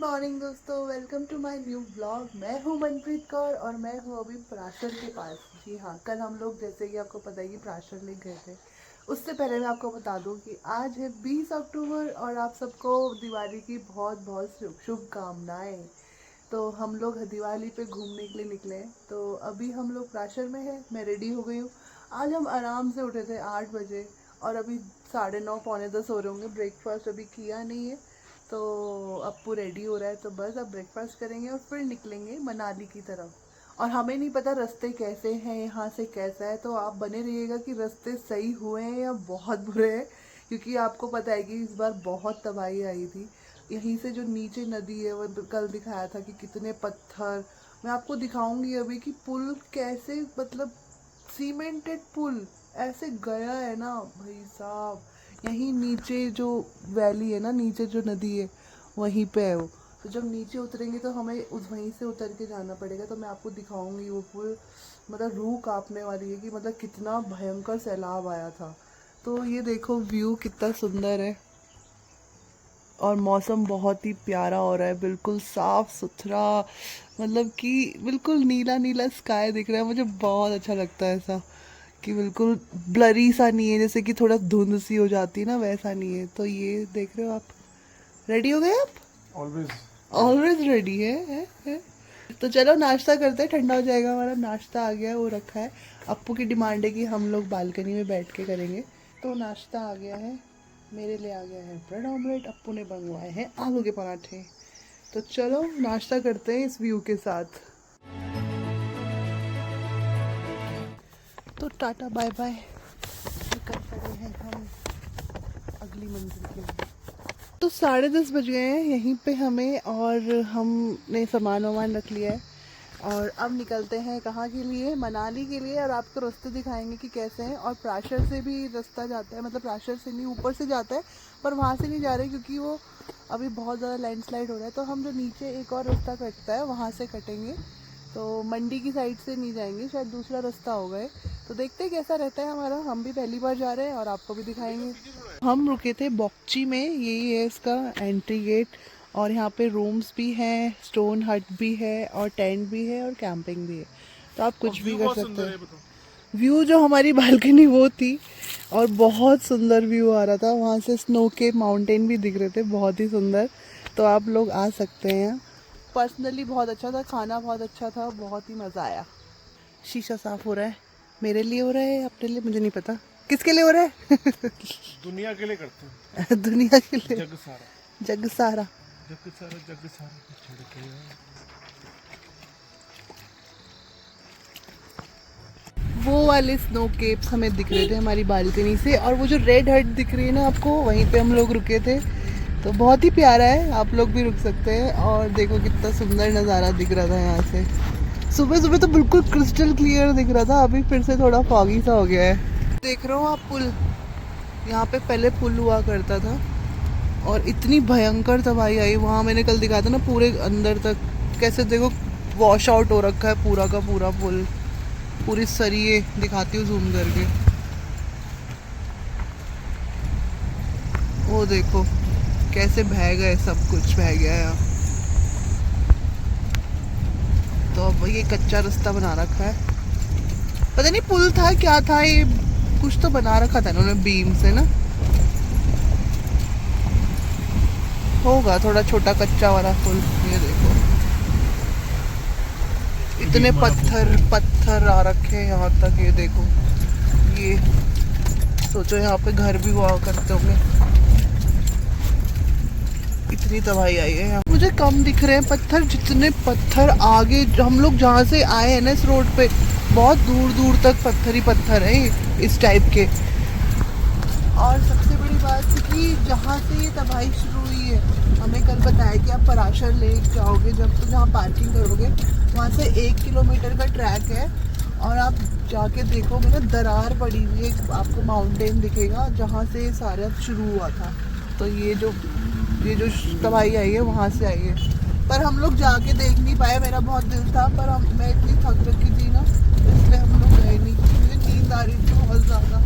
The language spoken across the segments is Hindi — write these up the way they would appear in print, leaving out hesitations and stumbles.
मॉर्निंग दोस्तों, welcome to my new blog. मैं हूं मनप्रीत कौर और मैं हूं अभी प्राशर के पास। जी हाँ, कल हम लोग जैसे कि आपको पता है कि प्राशर लेक गए थे। उससे पहले मैं आपको बता दूं कि आज है 20 अक्टूबर और आप सबको दिवाली की बहुत बहुत शुभकामनाएं। तो हम लोग दिवाली पे घूमने के लिए निकले हैं। तो अभी हम लोग प्राशर में हैं, मैं रेडी हो गई हूँ। आज हम आराम से उठे थे 8 बजे और अभी 9:30 पौने 10 हो रहे होंगे। ब्रेकफास्ट अभी किया नहीं है। तो अप्पू रेडी हो रहा है, तो बस अब ब्रेकफास्ट करेंगे और फिर निकलेंगे मनाली की तरफ। और हमें नहीं पता रास्ते कैसे हैं, यहाँ से कैसा है, तो आप बने रहिएगा कि रास्ते सही हुए हैं या बहुत बुरे हैं। क्योंकि आपको पता है कि इस बार बहुत तबाही आई थी। यहीं से जो नीचे नदी है वो कल दिखाया था कि कितने पत्थर। मैं आपको दिखाऊंगी अभी कि पुल कैसे, मतलब सीमेंटेड पुल ऐसे गया है ना भाई साहब। यहीं नीचे जो वैली है ना, नीचे जो नदी है वहीं पे है वो। तो जब नीचे उतरेंगे तो हमें उस वहीं से उतर के जाना पड़ेगा। तो मैं आपको दिखाऊंगी वो पुल। मतलब रूह कांपने वाली है कि मतलब कितना भयंकर सैलाब आया था। तो ये देखो व्यू कितना सुंदर है और मौसम बहुत ही प्यारा हो रहा है, बिल्कुल साफ सुथरा। मतलब कि बिल्कुल नीला नीला स्काई दिख रहा है। मुझे बहुत अच्छा लगता है ऐसा कि बिल्कुल ब्लरी सा नहीं है, जैसे कि थोड़ा धुंध सी हो जाती है ना, वैसा नहीं है। तो ये देख रहे हो आप। रेडी हो गए आप? ऑलवेज ऑलवेज रेडी है? तो चलो नाश्ता करते हैं, ठंडा हो जाएगा। हमारा नाश्ता आ गया है, वो रखा है। अप्पू की डिमांड है कि हम लोग बालकनी में बैठ के करेंगे। तो नाश्ता आ गया है। मेरे लिए आ गया है ब्रेड ऑमलेट, अप्पू ने मंगवाए हैं आलू के पराठे। तो चलो नाश्ता करते हैं इस व्यू के साथ। तो टाटा बाय बाय, निकल पड़े हैं हम अगली मंजिल के लिए। तो 10:30 बज गए हैं यहीं पे हमें, और हमने सामान वामान रख लिया है। और अब निकलते हैं कहाँ के लिए? मनाली के लिए। और आपको रास्ते दिखाएंगे कि कैसे हैं। और प्राशर से भी रास्ता जाता है, मतलब प्राशर से नहीं, ऊपर से जाता है, पर वहाँ से नहीं जा रहे क्योंकि वो अभी बहुत ज़्यादा लैंडस्लाइड हो रहा है। तो हम जो नीचे एक और रास्ता कटता है वहाँ से कटेंगे। तो मंडी की साइड से नहीं जाएंगे, शायद दूसरा रास्ता होगा ये। तो देखते हैं कैसा रहता है हमारा। हम भी पहली बार जा रहे हैं और आपको भी दिखाएंगे। हम रुके थे बॉक्ची में, यही है इसका एंट्री गेट। और यहाँ पे रूम्स भी हैं, स्टोन हट भी है, और टेंट भी है, और कैंपिंग भी है। तो आप कुछ भी कर सकते हैं। व्यू जो हमारी बालकनी वो थी, और बहुत सुंदर व्यू आ रहा था वहाँ से। स्नो के माउंटेन भी दिख रहे थे, बहुत ही सुंदर। तो आप लोग आ सकते हैं। पर्सनली बहुत अच्छा था, खाना बहुत अच्छा था, बहुत ही मज़ा आया। शीशा साफ हो रहा है। मेरे लिए हो रहा है, अपने लिए मुझे नहीं पता। किसके लिए हो रहा है? दुनिया के लिए करते हैं। दुनिया के लिए। जग सारा जग सारा। जग सारा जग सारा कुछ छोड़ के। वो वाले स्नो केप्स हमें दिख रहे थे हमारी बालकनी से। और वो जो रेड हट दिख रही है ना आपको, वहीं पे हम लोग रुके थे। तो बहुत ही प्यारा है, आप लोग भी रुक सकते हैं। और देखो कितना सुंदर नज़ारा दिख रहा था यहाँ से। सुबह सुबह तो बिल्कुल क्रिस्टल क्लियर दिख रहा था, अभी फिर से थोड़ा फॉगी सा हो गया है। देख रहे हो आप पुल? यहाँ पे पहले पुल हुआ करता था और इतनी भयंकर तबाही आई वहाँ। मैंने कल दिखाया था ना, पूरे अंदर तक कैसे देखो वॉश आउट हो रखा है पूरा का पूरा पुल। पूरी सरिये दिखाती हूँ जूम करके। वो देखो कैसे बह गए, सब कुछ बह गया है। तो अब ये कच्चा रास्ता बना रखा है, पता नहीं पुल था क्या था ये, कुछ तो बना रखा था इन्होंने बीम से ना। होगा थोड़ा छोटा कच्चा वाला पुल। ये देखो इतने पत्थर पत्थर आ रखे हैं यहाँ तक। ये देखो, ये सोचो यहाँ पे घर भी हुआ करते होंगे। इतनी तबाही आई है यहाँ। मुझे कम दिख रहे हैं पत्थर, जितने पत्थर आगे हम लोग जहाँ से आए हैं ना इस रोड पे, बहुत दूर दूर तक पत्थर ही पत्थर है इस टाइप के। और सबसे बड़ी बात कि जहाँ से ये तबाही शुरू हुई है, हमें कल बताया कि आप पराशर लेक जाओगे जब, तो जहाँ पार्किंग करोगे वहाँ से 1 किलोमीटर का ट्रैक है। और आप जाके देखोगे ना, दरार पड़ी हुई है, आपको माउंटेन दिखेगा जहाँ से सारा शुरू हुआ था। तो ये जो तबाही आई है वहाँ से आई है। पर हम लोग जाके देख नहीं पाए, मेरा बहुत दिल था, पर मैं इतनी थक रखी थी ना, इसलिए हम लोग गए नहीं। मुझे नींद आ रही थी बहुत ज़्यादा।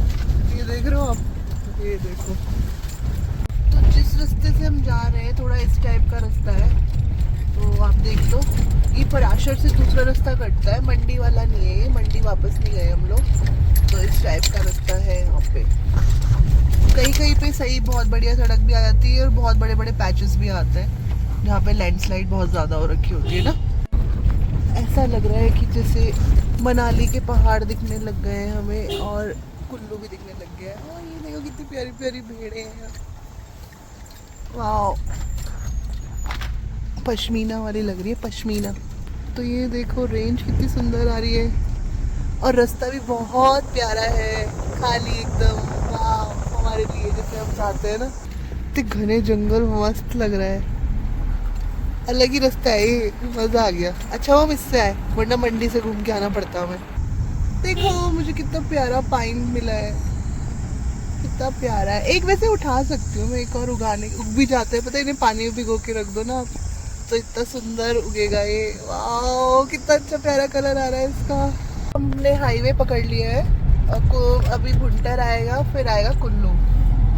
ये देख रहे हो आप, ये देखो। तो जिस रास्ते से हम जा रहे हैं थोड़ा इस टाइप का रास्ता है, पराशर से दूसरा रास्ता कटता है, मंडी वाला नहीं है ये, मंडी वापस नहीं गए हम लोग, तो इस टाइप का रास्ता है यहाँ पे। कहीं कहीं पे सही बहुत बढ़िया सड़क भी आ जाती है और बहुत बड़े बड़े पैचेस भी आते हैं जहाँ पे लैंडस्लाइड बहुत ज़्यादा हो रखी होती है ना। ऐसा लग रहा है कि जैसे मनाली के पहाड़ दिखने लग गए हैं हमें और कुल्लू भी दिखने लग गया है। और ये देखो कितनी प्यारी प्यारी भेड़ें हैं, वाह, पश्मीना वाली लग रही है, पश्मीना। तो ये देखो रेंज कितनी सुंदर आ रही है और रास्ता भी बहुत प्यारा है, खाली एकदम, वाह, हमारे लिए जैसे हम चाहते हैं ना। इतने घने जंगल, मस्त लग रहा है, अलग ही रास्ता है ये, मजा आ गया। अच्छा हम इससे आए, वरना मंडी से घूम के आना पड़ता हमें। देखो मुझे कितना प्यारा पाइन मिला है, कितना प्यारा है। एक वैसे उठा सकती हूँ मैं, एक और उगाने, उग भी जाते हैं, पता है, इन्हें पानी में भिगो के रख दो ना आप, तो इतना सुंदर उगेगा ये। वाह कितना अच्छा प्यारा कलर आ रहा है इसका। हमने हाईवे पकड़ लिया है, और अभी भुंटर आएगा, फिर आएगा कुल्लू,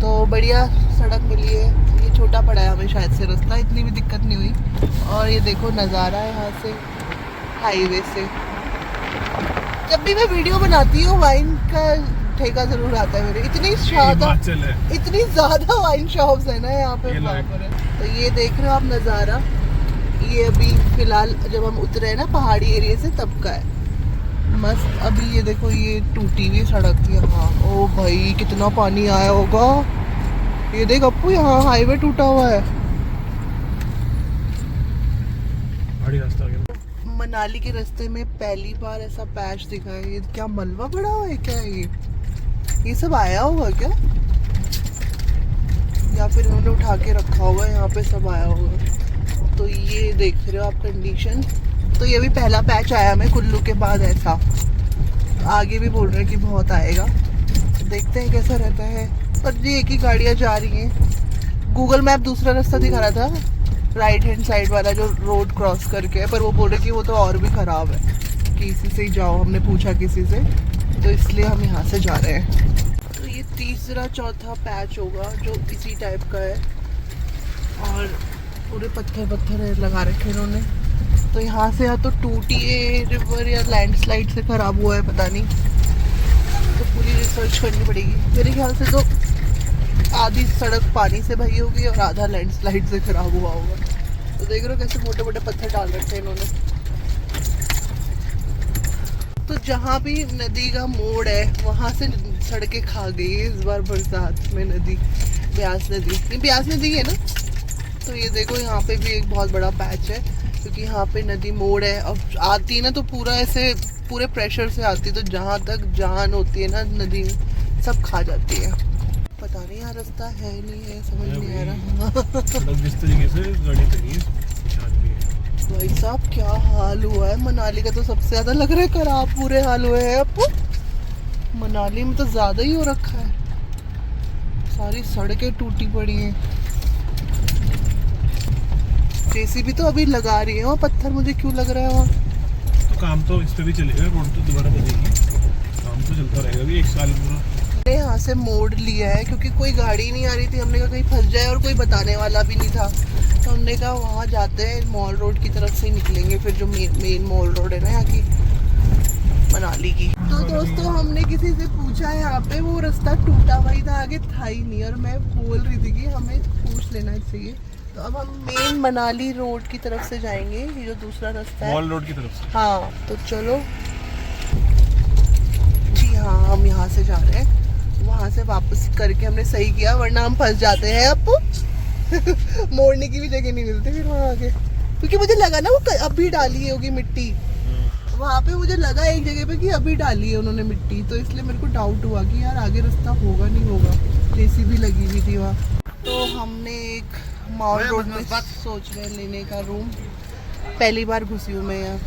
तो बढ़िया सड़क मिली है। ये छोटा पड़ा है हमें शायद से रास्ता, इतनी भी दिक्कत नहीं हुई। और ये देखो नज़ारा है यहाँ से, हाईवे से। जब भी मैं वीडियो बनाती हूँ वाइन का ठेका जरूर आता है मेरे, इतनी ज़्यादा वाइन शॉप्स है ना यहाँ पे। तो ये देख रहे हो आप नज़ारा, ये अभी फिलहाल जब हम उतरे हैं ना पहाड़ी एरिया से तब का है, मस्त। अभी ये देखो ये टूटी हुई सड़क थी यहाँ, ओ भाई कितना पानी आया होगा। ये देख अपू, यहाँ हाईवे टूटा हुआ है। रास्ता आ गया। मनाली के रास्ते में पहली बार ऐसा पैच दिखा है। ये क्या मलबा पड़ा हुआ है क्या, ये सब आया होगा क्या, या फिर इन्होंने उठा के रखा होगा यहाँ पे, सब आया होगा। तो ये देख रहे हो आप कंडीशन। तो ये भी पहला पैच आया हमें कुल्लू के बाद ऐसा, आगे भी बोल रहे हैं कि बहुत आएगा, देखते हैं कैसा रहता है। और ये एक ही गाड़ियाँ जा रही हैं। गूगल मैप दूसरा रास्ता दिखा रहा था, राइट हैंड साइड वाला जो रोड क्रॉस करके है, पर वो बोल रहे कि वो तो और भी ख़राब है, कि इसी से ही जाओ। हमने पूछा किसी से, तो इसलिए हम यहाँ से जा रहे हैं। तो ये तीसरा चौथा पैच होगा जो इसी टाइप का है, और पूरे पत्थर पत्थर लगा रखे इन्होंने। तो यहाँ से या तो टूटी है रिवर या लैंडस्लाइड से ख़राब हुआ है, पता नहीं, तो पूरी रिसर्च करनी पड़ेगी। मेरे ख्याल से तो आधी सड़क पानी से भरी होगी और आधा लैंडस्लाइड से ख़राब हुआ होगा। तो देख रहे हो कैसे मोटे मोटे पत्थर डाल रखे हैं इन्होंने। तो जहाँ भी नदी का मोड़ है वहाँ से सड़कें खा गई है इस बार बरसात में। नदी ब्यास नदी, ये ब्यास नदी है ना। तो ये देखो यहाँ पे भी एक बहुत बड़ा पैच है, क्योंकि यहाँ पे नदी मोड़ है, अब आती है ना तो पूरा ऐसे पूरे प्रेशर से आती है, तो जहाँ तक जान होती है ना नदी में सब खा जाती है। पता नहीं यहाँ रास्ता है नहीं है, समझ नहीं आ रहा। जिस तरीके से गाड़ी चली है, भाई साहब क्या हाल हुआ है मनाली का, तो सबसे ज्यादा लग रहा है खराब पूरे हाल हुए हैं। अब मनाली में तो ज्यादा ही हो रखा है, सारी सड़कें टूटी पड़ी हैं। जेसीबी तो अभी लगा रही है वहाँ पत्थर, मुझे क्यों लग रहा है वहाँ। तो काम तो इस पे भी चलेगा, रोड तो दोबारा बनेगी, काम तो चलता रहेगा अभी 1 साल पूरा। यहाँ से मोड़ लिया है क्योंकि कोई गाड़ी नहीं आ रही थी, हमने कहा कहीं फंस जाए, और कोई बताने वाला भी नहीं था, तो हमने कहा वहाँ जाते हैं, मॉल रोड की तरफ से निकलेंगे, फिर जो मेन मॉल रोड है ना यहाँ की मनाली की। तो दोस्तों हमने किसी से पूछा है यहाँ पे, वो रास्ता टूटा हुआ ही था, आगे था ही नहीं, और मैं बोल रही थी कि हमें पूछ लेना चाहिए। तो अब हम मेन मनाली रोड की तरफ से जाएंगे, ये जो दूसरा रास्ता है मॉल रोड की तरफ से। हाँ तो चलो जी, हाँ हम यहाँ से जा रहे हैं, वहाँ से वापस करके हमने सही किया, वरना हम फंस जाते हैं अब। मोड़ने की भी जगह नहीं मिलती फिर वहाँ आगे, क्योंकि मुझे लगा ना वो अभी डाली होगी मिट्टी, वहाँ पे मुझे लगा एक जगह पे कि अभी डाली है उन्होंने मिट्टी, तो इसलिए मेरे को डाउट हुआ कि यार आगे रास्ता होगा नहीं होगा, जेसीबी लगी हुई थी वहाँ। तो हमने एक मॉल रोड में सोच रहे हैं लेने का रूम, पहली बार घुसी हूँ मैं यहाँ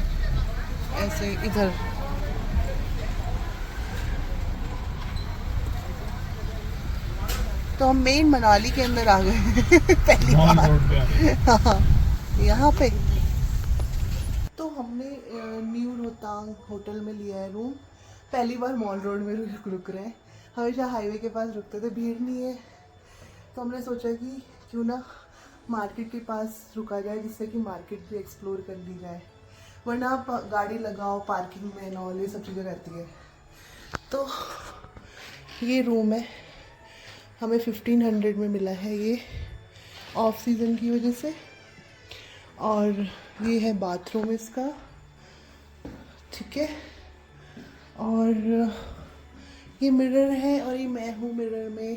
ऐसे इधर। तो हम मेन मनाली के अंदर आ गए पहली बार। हाँ यहाँ पे तो हमने न्यू रोहतांग होटल में लिया है रूम, पहली बार मॉल रोड में रुक रहे हैं। हमेशा हाईवे के पास रुकते थे, भीड़ नहीं है, तो हमने सोचा कि क्यों ना मार्केट के पास रुका जाए, जिससे कि मार्केट भी एक्सप्लोर कर ली जाए। वरना आप गाड़ी लगाओ पार्किंग में ना, ये सब चीज़ें रहती है। तो ये रूम है, हमें 1500 में मिला है ये ऑफ सीज़न की वजह से। और ये है बाथरूम इसका, ठीक है। और ये मिरर है और ये मैं हूँ मिरर में।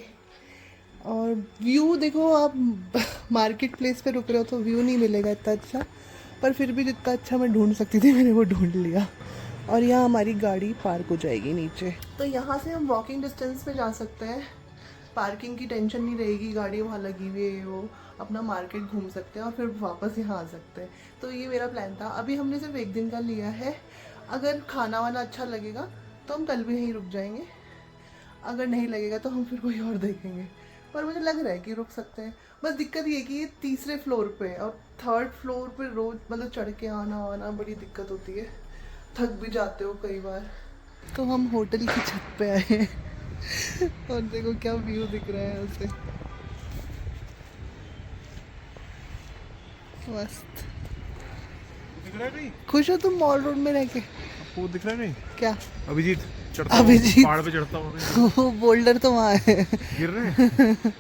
और व्यू देखो, आप मार्केट प्लेस पे रुक रहे हो तो व्यू नहीं मिलेगा इतना अच्छा, पर फिर भी जितना अच्छा मैं ढूंढ सकती थी मैंने वो ढूंढ लिया। और यहाँ हमारी गाड़ी पार्क हो जाएगी नीचे, तो यहाँ से हम वॉकिंग डिस्टेंस पे जा सकते हैं। पार्किंग की टेंशन नहीं रहेगी, गाड़ी वहाँ लगी हुई है, वो अपना मार्केट घूम सकते हैं और फिर वापस यहाँ आ सकते हैं। तो ये मेरा प्लान था। अभी हमने सिर्फ एक दिन का लिया है, अगर खाना वाना अच्छा लगेगा तो हम कल भी यहीं रुक जाएंगे, अगर नहीं लगेगा तो हम फिर कोई और देखेंगे। पर मुझे लग रहा है कि रुक सकते हैं। बस दिक्कत ये कि ये तीसरे फ्लोर पे है और थर्ड फ्लोर पे रोज मतलब चढ़ के आना आना बड़ी दिक्कत होती है, थक भी जाते हो कई बार। तो हम होटल की छत पे आए हैं और देखो क्या व्यू दिख रहा है उसे, मस्त। दिख रहा है नहीं? खुश हो तुम मॉल रोड में रह के? वो दिख रहा है नहीं? क्या? अभिजीत चढ़ता अभिजीत पहाड़ पे चढ़ता हूँ। वो बोल्डर तो वहाँ है। गिर रहे हैं।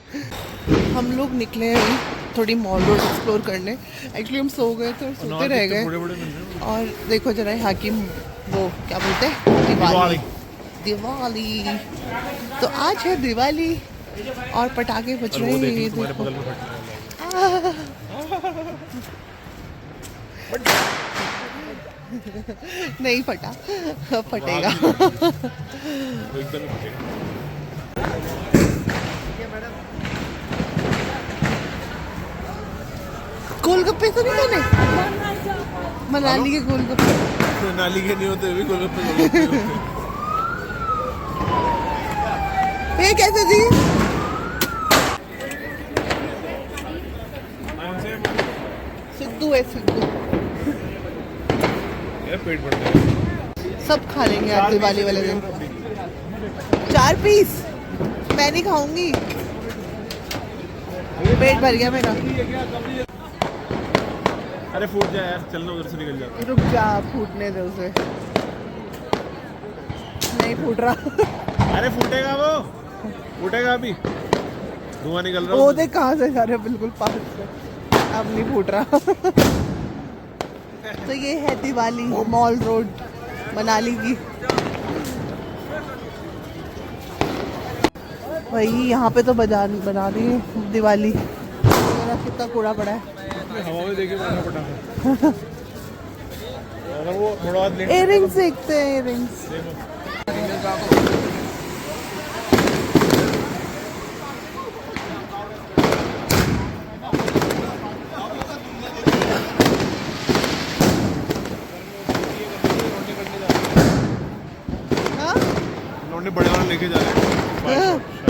हम लोग निकले हैं अभी थोड़ी मॉल रोड एक्सप्लोर करने। एक्चुअली हम सो गए थे और सोते रह गए। बड़े-बड़े मिल रहे हैं। और देखो जरा यहाँ की वो क्या बोलते हैं, दिवाली। दिवाली तो आज है दिवाली और पटाखे बज रहे हैं। ये तुम्हारे देखो। बगल में फटने वाला है। नहीं फटा, फटेगा। वो एकदम ही फटेगा। गोलगप्पे तो नहीं बने? मनाली के गोलगप्पे। नाली के नहीं होते भी गोलगप्पे। ये कैसे दी? सिद्धू है सिद्धू। पेट भर जाएगा। सब खा लेंगे आज दिवाली वाले दिन। 4 पीस मैं नहीं खाऊंगी, पेट भर गया मेरा। अरे फूट जाए यार, चलना उधर से निकल जाता। रुक जा, फूटने दे उसे। नहीं फूट रहा। अरे फूटेगा, वो फूटेगा अभी, धुआं निकल रहा है। वो देख कहाँ से जा रहे हो, बिल्कुल पास से। अब नहीं फूट रहा। तो ये है दिवाली मॉल रोड मनाली की। वही यहाँ पे तो बना रही है दिवाली। मेरा कितना कूड़ा पड़ा है। हवा में देखे मारना पटाखा। अगर वो थोड़ा बाद लेट इयररिंग्स देखते हैं, इयररिंग्स। लौंडे बड़े वाला लेके जा रहे हैं।